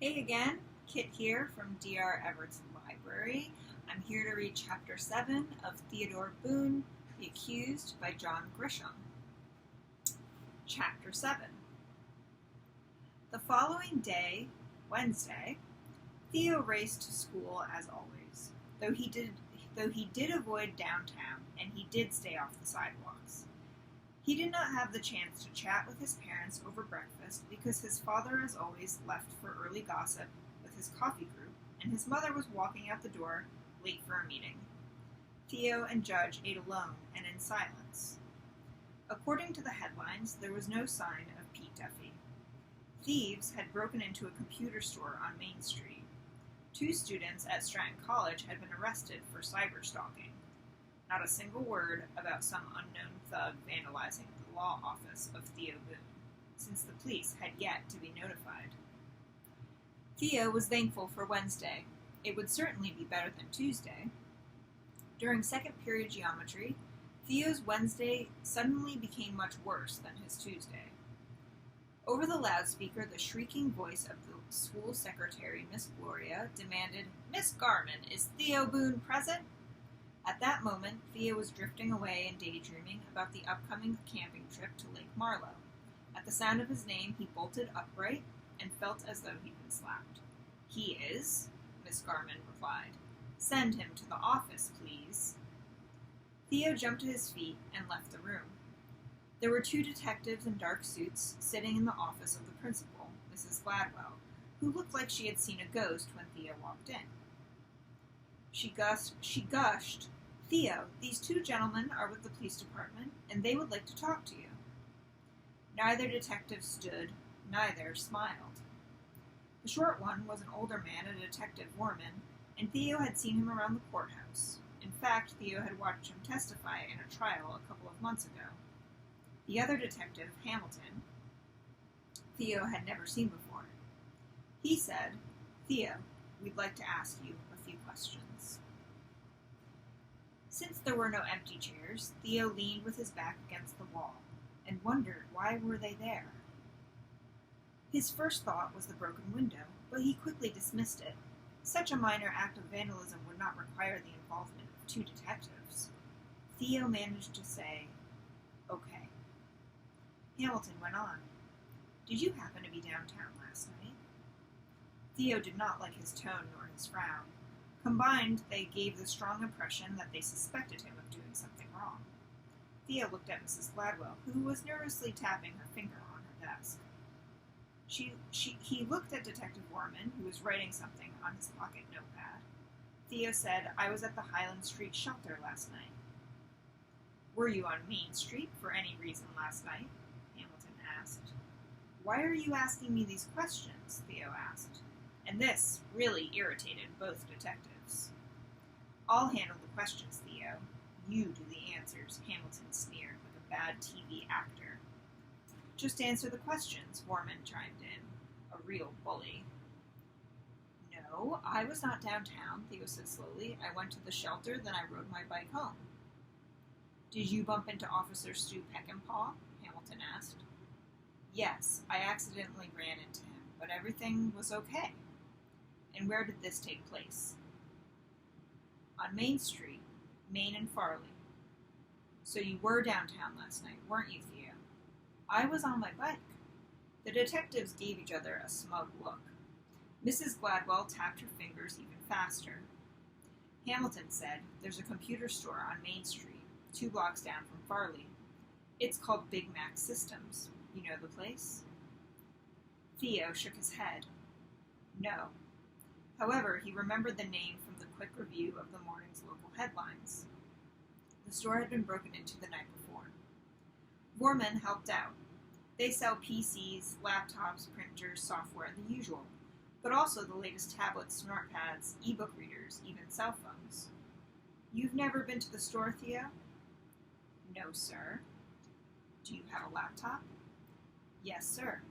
Hey again, Kit here from Dr. Evarts Library. I'm here to read Chapter 7 of Theodore Boone, The Accused by John Grisham. Chapter 7. The following day, Wednesday, Theo raced to school as always, though he did avoid downtown and he did stay off the sidewalks. He did not have the chance to chat with his parents over breakfast because his father, as always, left for early gossip with his coffee group, and his mother was walking out the door, late for a meeting. Theo and Judge ate alone and in silence. According to the headlines, there was no sign of Pete Duffy. Thieves had broken into a computer store on Main Street. 2 students at Stratton College had been arrested for cyberstalking. Not a single word about some unknown thug vandalizing the law office of Theo Boone, since the police had yet to be notified. Theo was thankful for Wednesday. It would certainly be better than Tuesday. During second period geometry, Theo's Wednesday suddenly became much worse than his Tuesday. Over the loudspeaker, the shrieking voice of the school secretary, Miss Gloria, demanded, "Miss Garman, is Theo Boone present?" At that moment, Theo was drifting away and daydreaming about the upcoming camping trip to Lake Marlowe. At the sound of his name, he bolted upright and felt as though he'd been slapped. "He is," Miss Garman replied. "Send him to the office, please." Theo jumped to his feet and left the room. There were 2 detectives in dark suits sitting in the office of the principal, Mrs. Gladwell, who looked like she had seen a ghost when Theo walked in. She gushed, "Theo, these 2 gentlemen are with the police department, and they would like to talk to you." Neither detective stood, neither smiled. The short one was an older man, a Detective Worman, and Theo had seen him around the courthouse. In fact, Theo had watched him testify in a trial a couple of months ago. The other detective, Hamilton, Theo had never seen before. He said, "Theo, we'd like to ask you a few questions." Since there were no empty chairs, Theo leaned with his back against the wall and wondered why were they there. His first thought was the broken window, but he quickly dismissed it. Such a minor act of vandalism would not require the involvement of 2 detectives. Theo managed to say, "Okay." Hamilton went on, "Did you happen to be downtown last night?" Theo did not like his tone nor his frown. Combined, they gave the strong impression that they suspected him of doing something wrong. Theo looked at Mrs. Gladwell, who was nervously tapping her finger on her desk. He looked at Detective Worman, who was writing something on his pocket notepad. Theo said, "I was at the Highland Street shelter last night." "Were you on Main Street for any reason last night?" Hamilton asked. "Why are you asking me these questions?" Theo asked. And this really irritated both detectives. "I'll handle the questions, Theo. You do the answers," Hamilton sneered like a bad TV actor. "Just answer the questions," Worman chimed in, a real bully. "No, I was not downtown," Theo said slowly. "I went to the shelter, then I rode my bike home." "Did you bump into Officer Stu Peckinpah?" Hamilton asked. "Yes, I accidentally ran into him, but everything was okay." "And where did this take place?" "On Main Street, Main and Farley." "So you were downtown last night, weren't you, Theo?" "I was on my bike." The detectives gave each other a smug look. Mrs. Gladwell tapped her fingers even faster. Hamilton said, "There's a computer store on Main Street, 2 blocks down from Farley. It's called Big Mac Systems. You know the place?" Theo shook his head. No. However, he remembered the name from the quick review of the morning's local headlines. The store had been broken into the night before. Worman helped out. They sell PCs, laptops, printers, software, the usual, but also the latest tablets, smartpads, e-book readers, even cell phones. "You've never been to the store, Theo?" "No, sir." "Do you have a laptop?" "Yes, sir.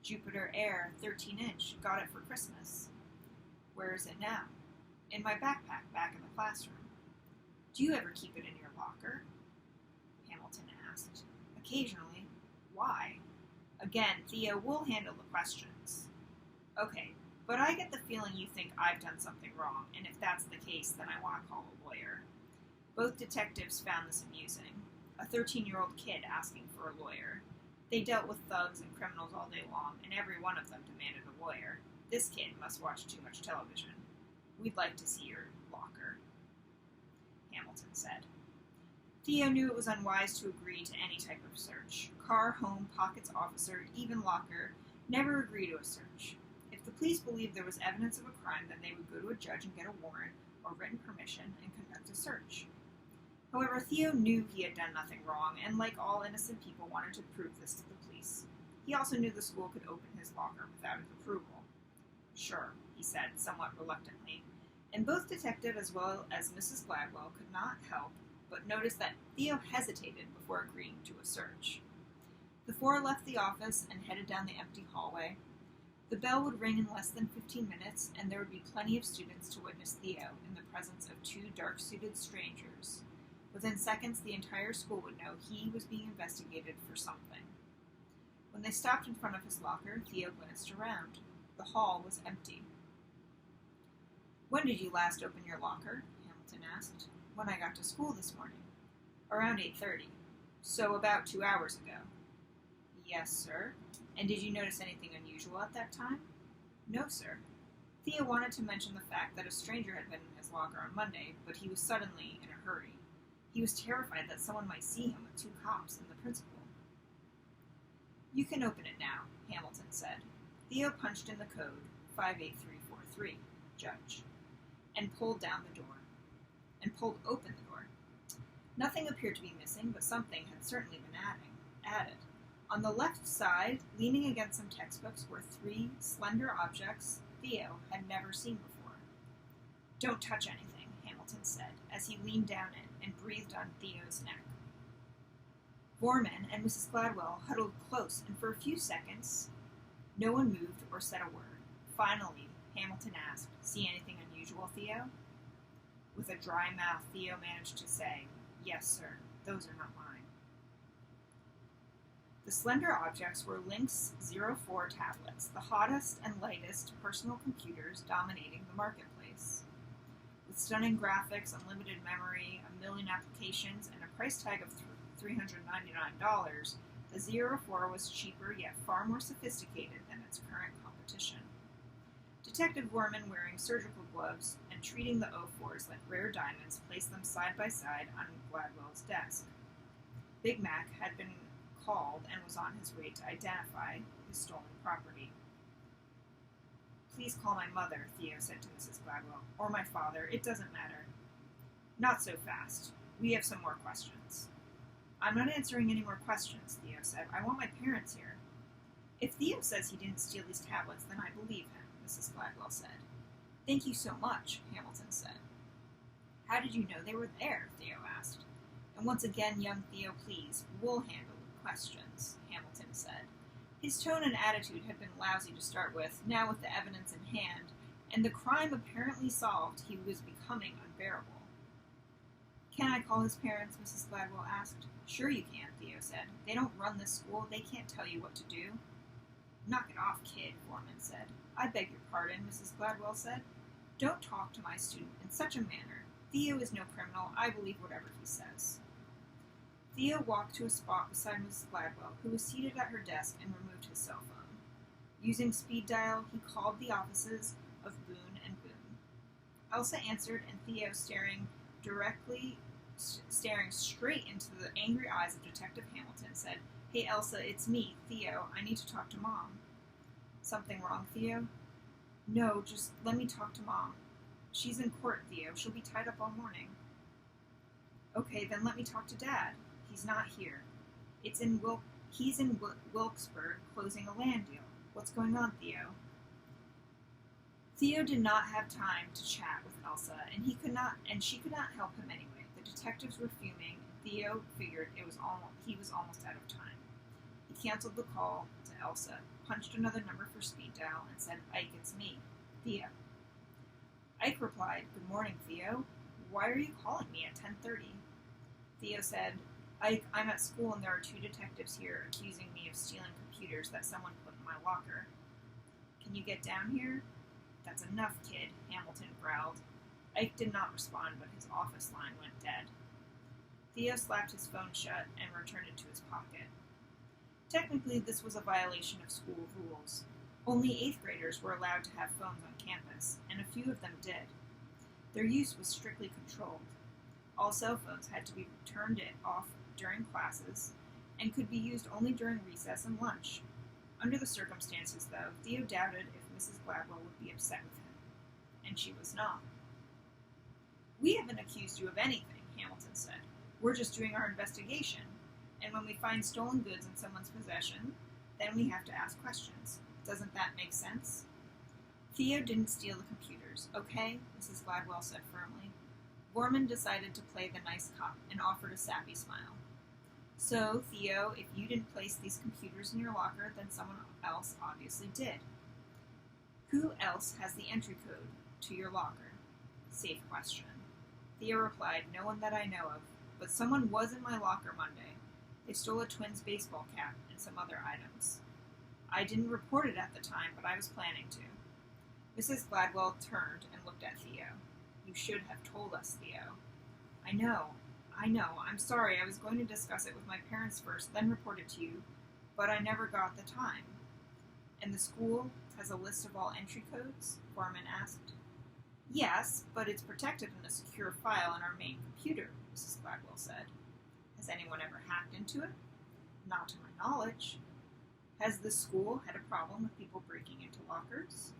Jupiter Air 13-inch. Got it for Christmas." "Where is it now?" "In my backpack, back in the classroom." "Do you ever keep it in your locker?" Hamilton asked. "Occasionally." "Why?" Again, Theo will handle the questions. "Okay, But I get the feeling you think I've done something wrong, and if that's the case, then I want to call a lawyer. Both detectives found this amusing. A 13-year-old kid asking for a lawyer. They dealt with thugs and criminals all day long, and every one of them demanded a lawyer. This kid must watch too much television. We'd like to see your locker, Hamilton said. Theo knew it was unwise to agree to any type of search. Car, home, pockets, officer, even locker, never agree to a search. If the police believed there was evidence of a crime, then they would go to a judge and get a warrant or written permission and conduct a search. However, Theo knew he had done nothing wrong, and like all innocent people, wanted to prove this to the police. He also knew the school could open his locker without his approval. Sure, he said, somewhat reluctantly, and both detective as well as Mrs. Gladwell could not help but notice that Theo hesitated before agreeing to a search. The four left the office and headed down the empty hallway. The bell would ring in less than 15 minutes, and there would be plenty of students to witness Theo in the presence of two dark-suited strangers. Within seconds, the entire school would know he was being investigated for something. When they stopped in front of his locker, Theo glanced around. The hall was empty. "When did you last open your locker?" Hamilton asked. "When I got to school this morning." "Around 8:30. So about 2 hours ago." "Yes, sir. And did you notice anything unusual at that time?" "No, sir." Theo wanted to mention the fact that a stranger had been in his locker on Monday, but he was suddenly in a hurry. He was terrified that someone might see him with two cops and the principal. "You can open it now," Hamilton said. Theo punched in the code, 58343, Judge, and pulled open the door. Nothing appeared to be missing, but something had certainly been added. On the left side, leaning against some textbooks, were three slender objects Theo had never seen before. "Don't touch anything," Hamilton said, as he leaned down and breathed on Theo's neck. Vorman and Mrs. Gladwell huddled close, and for a few seconds, no one moved or said a word. Finally, Hamilton asked, "See anything unusual, Theo?" With a dry mouth, Theo managed to say, "Yes, sir. Those are not mine." The slender objects were Lynx 04 tablets, the hottest and lightest personal computers dominating the marketplace. With stunning graphics, unlimited memory, 1 million applications, and a price tag of $399, the 04 was cheaper yet far more sophisticated than its current competition. Detective Vorman, wearing surgical gloves and treating the 04s like rare diamonds, placed them side by side on Gladwell's desk. Big Mac had been called and was on his way to identify his stolen property. "Please call my mother," Theo said to Mrs. Gladwell, "or my father. It doesn't matter." "Not so fast. We have some more questions." "I'm not answering any more questions," Theo said. "I want my parents here." "If Theo says he didn't steal these tablets, then I believe him," Mrs. Gladwell said. "Thank you so much," Hamilton said. "How did you know they were there?" Theo asked. "And once again, young Theo, please, we'll handle the questions," Hamilton said. His tone and attitude had been lousy to start with. Now, with the evidence in hand, and the crime apparently solved, he was becoming unbearable. "Can I call his parents?" Mrs. Gladwell asked. "Sure you can," Theo said. "They don't run this school. They can't tell you what to do." "Knock it off, kid," Foreman said. "I beg your pardon," Mrs. Gladwell said. "Don't talk to my student in such a manner. Theo is no criminal. I believe whatever he says." Theo walked to a spot beside Mrs. Gladwell, who was seated at her desk, and removed his cell phone. Using speed dial, he called the offices of Boone and Boone. Elsa answered, and Theo, staring straight into the angry eyes of Detective Hamilton, said, "Hey, Elsa, it's me, Theo. I need to talk to Mom." "Something wrong, Theo?" "No, just let me talk to Mom. She's in court, Theo. She'll be tied up all morning." "Okay, then let me talk to Dad. He's not here. He's in Wilkesburg closing a land deal. What's going on, Theo?" Theo did not have time to chat with Elsa, and she could not help him anyway. The detectives were fuming, and Theo figured he was almost out of time. He canceled the call to Elsa, punched another number for speed dial, and said, "Ike, it's me, Theo." Ike replied, "Good morning, Theo. Why are you calling me at 10:30? Theo said, "Ike, I'm at school and there are two detectives here accusing me of stealing computers that someone put in my locker. Can you get down here?" "That's enough, kid," Hamilton growled. Ike did not respond, but his office line went dead. Theo slapped his phone shut and returned it to his pocket. Technically, this was a violation of school rules. Only 8th graders were allowed to have phones on campus, and a few of them did. Their use was strictly controlled. All cell phones had to be turned off during classes and could be used only during recess and lunch. Under the circumstances, though, Theo doubted if Mrs. Gladwell would be upset with him, and she was not. "We haven't accused you of anything," Hamilton said. "We're just doing our investigation, and when we find stolen goods in someone's possession, then we have to ask questions. Doesn't that make sense?" "Theo didn't steal the computers, okay?" Mrs. Gladwell said firmly. Borman decided to play the nice cop and offered a sappy smile. "So, Theo, if you didn't place these computers in your locker, then someone else obviously did. Who else has the entry code to your locker?" Safe question. Theo replied, "No one that I know of, but someone was in my locker Monday. They stole a Twins baseball cap and some other items. I didn't report it at the time, but I was planning to." Mrs. Gladwell turned and looked at Theo. "You should have told us, Theo." I know. I'm sorry. I was going to discuss it with my parents first, then report it to you, but I never got the time." "And the school has a list of all entry codes?" Foreman asked. "Yes, but it's protected in a secure file on our main computer," Mrs. Gladwell said. "Has anyone ever hacked into it?" "Not to my knowledge." "Has the school had a problem with people breaking into lockers?"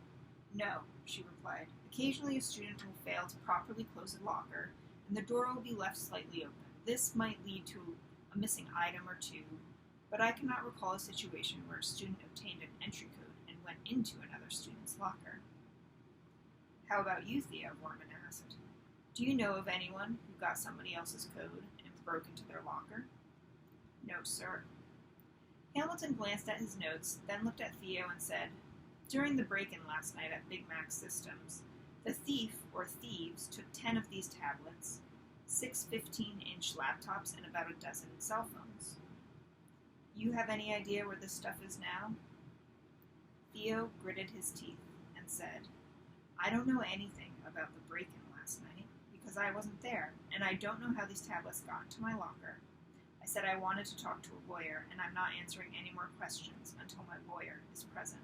"No," she replied. "Occasionally a student will fail to properly close a locker, and the door will be left slightly open. This might lead to a missing item or two, but I cannot recall a situation where a student obtained an entry code and went into another student's locker." "How about you, Theo?" Borman asked. "Do you know of anyone who got somebody else's code and broke into their locker?" "No, sir." Hamilton glanced at his notes, then looked at Theo and said, "During the break-in last night at Big Mac Systems, the thief, or thieves, took 10 of these tablets, 6 15-inch laptops, and about a dozen cell phones. You have any idea where this stuff is now?" Theo gritted his teeth and said, "I don't know anything about the break-in last night, because I wasn't there, and I don't know how these tablets got into my locker. I said I wanted to talk to a lawyer, and I'm not answering any more questions until my lawyer is present."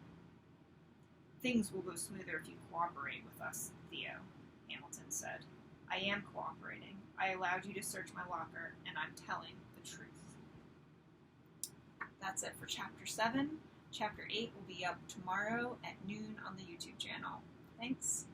"Things will go smoother if you cooperate with us, Theo," Hamilton said. "I am cooperating. I allowed you to search my locker, and I'm telling the truth." That's it for Chapter 7. Chapter 8 will be up tomorrow at noon on the YouTube channel. Thanks.